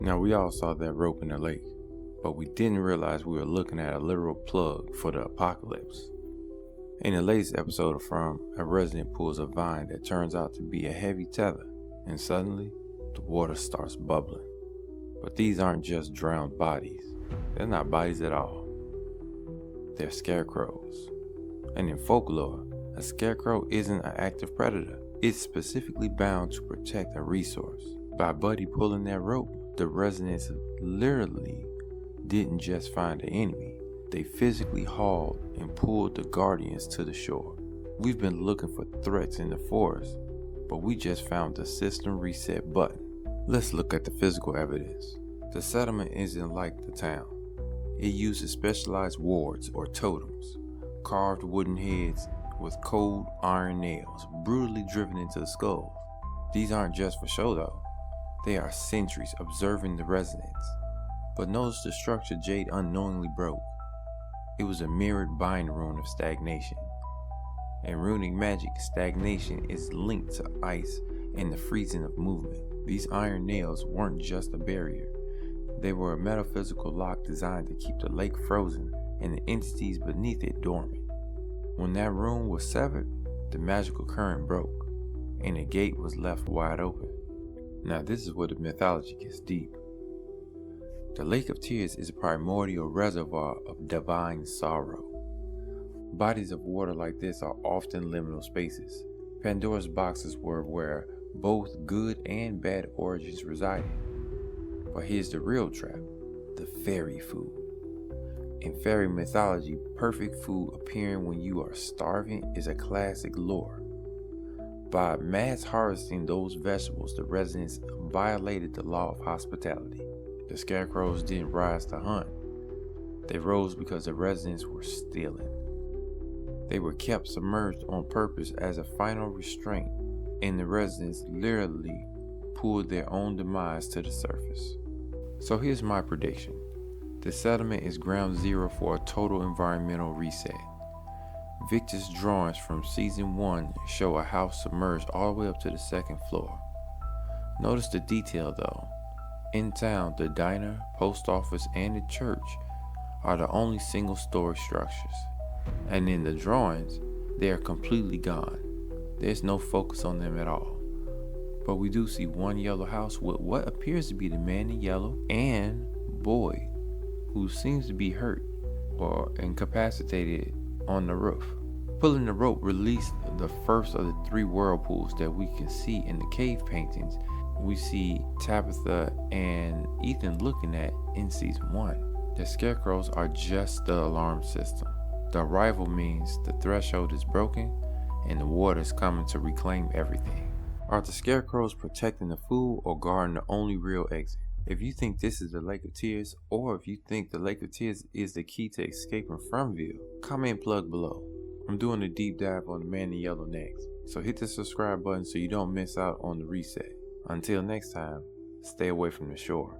Now we all saw that rope in the lake, but we didn't realize we were looking at a literal plug for the apocalypse. In the latest episode of From, a resident pulls a vine that turns out to be a heavy tether, and suddenly, the water starts bubbling. But these aren't just drowned bodies. They're not bodies at all. They're scarecrows. And in folklore, a scarecrow isn't an active predator. It's specifically bound to protect a resource. By Buddy pulling that rope, the residents literally didn't just find an enemy. They physically hauled and pulled the guardians to the shore. We've been looking for threats in the forest, but we just found the system reset button. Let's look at the physical evidence. The settlement isn't like the town. It uses specialized wards or totems, carved wooden heads with cold iron nails brutally driven into the skulls. These aren't just for show though. They are sentries observing the residents. But notice the structure Jade unknowingly broke. It was a mirrored bind rune of stagnation. In runic magic, stagnation is linked to ice and the freezing of movement. These iron nails weren't just a barrier. They were a metaphysical lock designed to keep the lake frozen and the entities beneath it dormant. When that rune was severed, the magical current broke, and the gate was left wide open. Now this is where the mythology gets deep. The Lake of Tears is a primordial reservoir of divine sorrow. Bodies of water like this are often liminal spaces. Pandora's boxes were where both good and bad origins resided. But here's the real trap, the fairy food. In fairy mythology, perfect food appearing when you are starving is a classic lore. By mass harvesting those vegetables, the residents violated the law of hospitality. The scarecrows didn't rise to hunt. They rose because the residents were stealing. They were kept submerged on purpose as a final restraint, and the residents literally pulled their own demise to the surface. So here's my prediction. The settlement is ground zero for a total environmental reset. Victor's drawings from season 1 show a house submerged all the way up to the 2nd floor. Notice the detail though. In town, the diner, post office, and the church are the only single-story structures. And in the drawings, they are completely gone. There's no focus on them at all. But we do see one yellow house with what appears to be the man in yellow and boy, who seems to be hurt or incapacitated on the roof. Pulling the rope released the first of the 3 whirlpools that we can see in the cave paintings we see Tabitha and Ethan looking at in season 1. The scarecrows are just the alarm system. The arrival means the threshold is broken and the water is coming to reclaim everything. Are the scarecrows protecting the food or guarding the only real exit? If you think this is the Lake of Tears, or if you think the Lake of Tears is the key to escaping Fromville, comment plug below. I'm doing a deep dive on the man in yellow next, so hit the subscribe button so you don't miss out on the reset. Until next time, stay away from the shore.